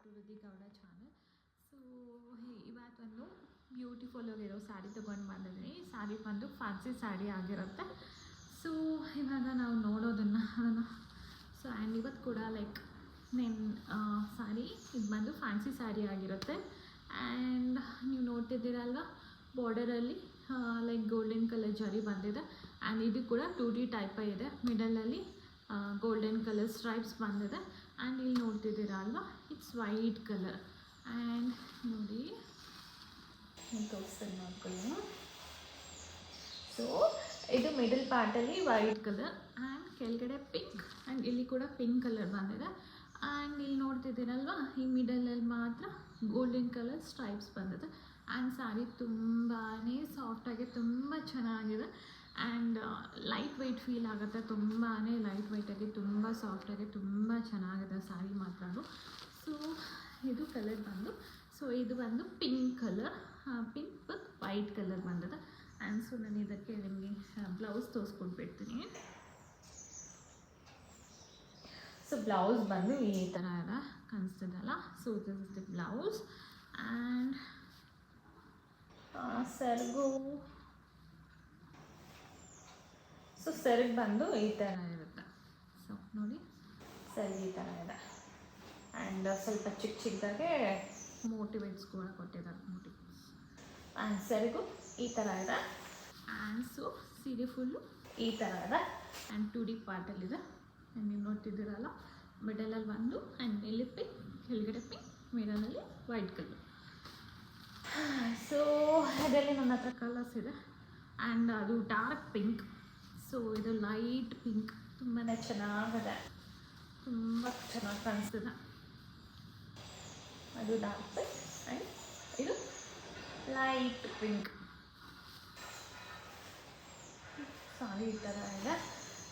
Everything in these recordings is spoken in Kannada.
To Rudi Gowda channel. So ಇವತ್ತೊಂದು ಬ್ಯೂಟಿಫುಲ್ ಆಗಿರೋ ಸ್ಯಾರಿ ತೊಗೊಂಡು ಬಂದಿದ್ದೀನಿ. ಸ್ಯಾರಿ ಬಂದು ಫ್ಯಾನ್ಸಿ ಸ್ಯಾರಿ ಆಗಿರುತ್ತೆ. ಸೊ ಇವಾಗ ನಾವು ನೋಡೋದನ್ನು ಸೊ ಆ್ಯಂಡ್ ಇವತ್ತು ಕೂಡ ಲೈಕ್ ಸ್ಯಾರಿ ಇದು ಬಂದು ಫ್ಯಾನ್ಸಿ ಸ್ಯಾರಿ ಆಗಿರುತ್ತೆ. ಆ್ಯಂಡ್ ನೀವು ನೋಡ್ತಿದ್ದೀರಲ್ವ ಬಾರ್ಡರಲ್ಲಿ ಲೈಕ್ ಗೋಲ್ಡನ್ ಕಲರ್ ಜರಿ ಬಂದಿದೆ. ಆ್ಯಂಡ್ ಇದು ಕೂಡ 2D ಟೈಪ ಇದೆ. ಮಿಡಲಲ್ಲಿ ಗೋಲ್ಡನ್ ಕಲರ್ ಸ್ಟ್ರೈಪ್ಸ್ ಬಂದಿದೆ. ಆ್ಯಂಡ್ ಇಲ್ಲಿ ನೋಡ್ತಿದ್ದೀರಾ ಅಲ್ವಾ, ಇಟ್ಸ್ ವೈಟ್ ಕಲರ್. ಆ್ಯಂಡ್ ನೋಡಿ ತೋರಿಸ್ತೀನಿ ನೋಡ್ಕೊಳ್ಳಿ. ಸೊ ಇದು ಮಿಡಲ್ ಪಾರ್ಟಲ್ಲಿ ವೈಟ್ ಕಲರ್ ಆ್ಯಂಡ್ ಕೆಳಗಡೆ ಪಿಂಕ್ ಆ್ಯಂಡ್ ಇಲ್ಲಿ ಕೂಡ ಪಿಂಕ್ ಕಲರ್ ಬಂದಿದೆ. ಆ್ಯಂಡ್ ಇಲ್ಲಿ ನೋಡ್ತಿದ್ದೀರಲ್ವ, ಈ ಮಿಡಲಲ್ಲಿ ಮಾತ್ರ ಗೋಲ್ಡನ್ ಕಲರ್ ಸ್ಟ್ರೈಪ್ಸ್ ಬಂದಿದೆ. ಆ್ಯಂಡ್ ಸ್ಯಾರಿ ತುಂಬಾ ಸಾಫ್ಟಾಗಿ ತುಂಬ ಚೆನ್ನಾಗಿದೆ. ಆ್ಯಂಡ್ ಲೈಟ್ ವೆಯ್ಟ್ ಫೀಲ್ ಆಗುತ್ತೆ. ತುಂಬಾ ಲೈಟ್ ವೆಯ್ಟಾಗಿ ತುಂಬ ಸಾಫ್ಟಾಗಿ ತುಂಬ ಚೆನ್ನಾಗಿದೆ ಸ್ಯಾರಿ ಮಾತ್ರ. ಸೊ ಇದು ಕಲರ್ ಬಂದು ಇದು ಬಂದು pink colour, pink with white colour ಬಂದಿದೆ. ಆ್ಯಂಡ್ ಸೊ ನಾನು ಇದಕ್ಕೆ ನಿಮಗೆ ಬ್ಲೌಸ್ ತೋರಿಸ್ಕೊಟ್ಬಿಡ್ತೀನಿ. ಸೊ ಬ್ಲೌಸ್ ಬಂದು ಈ ಥರ ಇದೆ, ಕಾಣಿಸ್ತಿದೆಲ್ಲ. So this is the blouse. And ಸೆರಗು ಸೆರಗು ಬಂದು ಈ ಥರ ಇರುತ್ತೆ. ಸೊ ನೋಡಿ, ಸೆರಗು ಈ ಥರ ಇದೆ. ಆ್ಯಂಡ್ ಸ್ವಲ್ಪ ಚಿಕ್ಕದಾಗೆ ಮೋಟಿವೇಟ್ಸ್ ಕೂಡ ಕೊಟ್ಟಿದ್ದಾರೆ, ಮೋಟಿವೇಟ್ಸ್. ಆ್ಯಂಡ್ ಸೆರಗು ಈ ಥರ ಇದೆ. ಆ್ಯಂಡ್ ಸೊ ಸೀರೆ ಫುಲ್ಲು ಈ ಥರ ಇದೆ. And 2D ಪಾರ್ಟಲ್ಲಿದೆ. ಆ್ಯಂಡ್ ನೀವು ನೋಡ್ತಿದ್ದೀರಲ್ಲ, ಮಿಡಲಲ್ಲಿ ಬಂದು ಆ್ಯಂಡ್ ಇಲ್ಲಿ ಪಿಂಕ್, ಕೆಳಗಡೆ ಪಿಂಕ್, ಮಿಡಲಲ್ಲಿ ವೈಟ್ ಕಲರ್. ಸೊ ಅದರಲ್ಲಿ ನನ್ನ ಹತ್ರ ಕಲರ್ಸ್ ಇದೆ. ಆ್ಯಂಡ್ ಅದು ಡಾರ್ಕ್ ಪಿಂಕ್, ಸೊ ಇದು ಲೈಟ್ ಪಿಂಕ್. ತುಂಬಾ ಚೆನ್ನಾಗಿದೆ, ತುಂಬ ಚೆನ್ನಾಗಿ ಕಾಣಿಸ್ತಿದೆ. ಅದು ಡಾರ್ಕ್ ಪಿಂಕ್ ಆ್ಯಂಡ್ ಇದು ಲೈಟ್ ಪಿಂಕ್. ಸಾರಿ ಈ ಥರ ಇದೆ.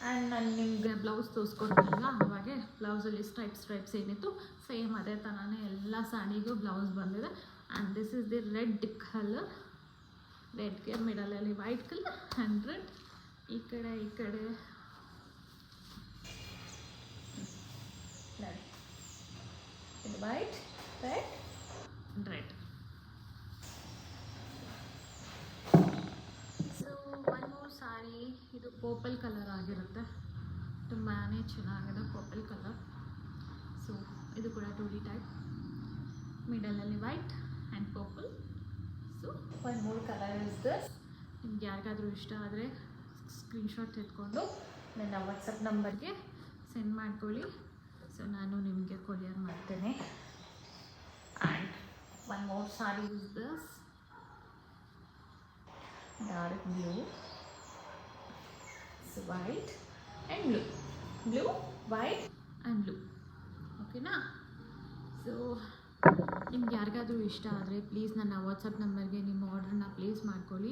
ಆ್ಯಂಡ್ ನಾನು ನಿಮಗೆ ಬ್ಲೌಸ್ ತೋರಿಸ್ಕೊಟ್ಟಿಲ್ಲ, ಅವಾಗೆ ಬ್ಲೌಸಲ್ಲಿ ಸ್ಟ್ರೈಪ್ಸ್ ಏನಿತ್ತು ಸೇಮ್ ಅದೇ ಥರನೇ ಎಲ್ಲ ಸ್ಯಾರಿಗೂ ಬ್ಲೌಸ್ ಬಂದಿದೆ. And this is the red colour, ರೆಡ್ಗೆ ಮಿಡಲಲ್ಲಿ ವೈಟ್ ಕಲರ್ ಆ್ಯಂಡ್ ರೆಡ್. ಈ ಕಡೆ ಇದು white, red. So one more sari, ಇದು ಪರ್ಪಲ್ ಕಲರ್ ಆಗಿರುತ್ತೆ. ತುಂಬಾ ಚೆನ್ನಾಗಿದೆ ಪರ್ಪಲ್ ಕಲರ್. ಸೊ ಇದು ಕೂಡ 2D ಟೈಪ್, ಮಿಡಲಲ್ಲಿ white and purple. So one more colour is this. ನಿಮ್ಗೆ ಯಾರಿಗಾದರೂ ಇಷ್ಟ ಆದರೆ ಸ್ಕ್ರೀನ್ಶಾಟ್ ತೆಗೆದುಕೊಂಡು ನನ್ನ ವಾಟ್ಸಪ್ ನಂಬರ್ಗೆ ಸೆಂಡ್ ಮಾಡ್ಕೊಳ್ಳಿ. ಸೊ ನಾನು ನಿಮಗೆ ಕೊರಿಯರ್ ಮಾಡ್ತೇನೆ. And one more sorry is this, dark blue, so white and blue, white and blue. ಓಕೆನಾ? ಸೊ ನಿಮ್ಗೆ ಯಾರಿಗಾದರೂ ಇಷ್ಟ ಆದರೆ ಪ್ಲೀಸ್ ನನ್ನ ವಾಟ್ಸಪ್ ನಂಬರ್ಗೆ ನಿಮ್ಮ ಆರ್ಡ್ರನ್ನ ಪ್ಲೇಸ್ ಮಾಡ್ಕೊಳ್ಳಿ.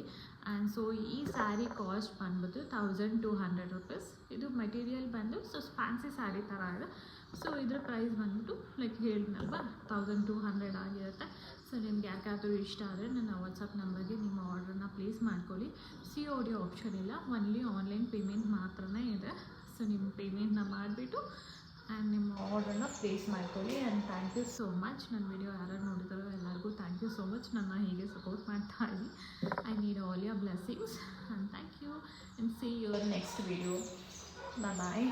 ಆ್ಯಂಡ್ ಸೊ ಈ ಸ್ಯಾರಿ ಕಾಸ್ಟ್ ಬಂದ್ಬಿಟ್ಟು 1200 ರುಪೀಸ್. ಇದು ಮೆಟೀರಿಯಲ್ ಬಂದು ಫ್ಯಾನ್ಸಿ ಸ್ಯಾರಿ ಥರ ಇದೆ. ಸೊ ಇದ್ರ ಪ್ರೈಸ್ ಬಂದ್ಬಿಟ್ಟು ಲೈಕ್ ಹೇಳಿದ್ನಲ್ವ 1200 ಆಗಿರುತ್ತೆ. ಸೊ ನಿಮ್ಗೆ ಯಾರಿಗಾದರೂ ಇಷ್ಟ ಆದರೆ ನನ್ನ ವಾಟ್ಸಪ್ ನಂಬರ್ಗೆ ನಿಮ್ಮ ಆರ್ಡ್ರನ್ನ ಪ್ಲೇಸ್ ಮಾಡ್ಕೊಳ್ಳಿ. COD ಆಪ್ಷನ್ ಇಲ್ಲ, ಒನ್ಲಿ ಆನ್ಲೈನ್ ಪೇಮೆಂಟ್ ಮಾತ್ರನೇ ಇದೆ. ಸೊ ನಿಮ್ಮ ಪೇಮೆಂಟ್ನ ಮಾಡಿಬಿಟ್ಟು ಆ್ಯಂಡ್ ನಿಮ್ಮ ಆರ್ಡ್ರನ್ನ ಪ್ಲೇಸ್ ಮಾಡ್ಕೊಳ್ಳಿ. And thank you so much. ನನ್ನ ವಿಡಿಯೋ ಯಾರು ನೋಡಿದಾರೋ ಎಲ್ಲರಿಗೂ ಥ್ಯಾಂಕ್ ಯು ಸೋ ಮಚ್. ನನ್ನ ಹೀಗೆ ಸಪೋರ್ಟ್ ಮಾಡ್ತಾ ಇದ್ದೀನಿ. I need all your blessings. And thank you and see your next video. Bye.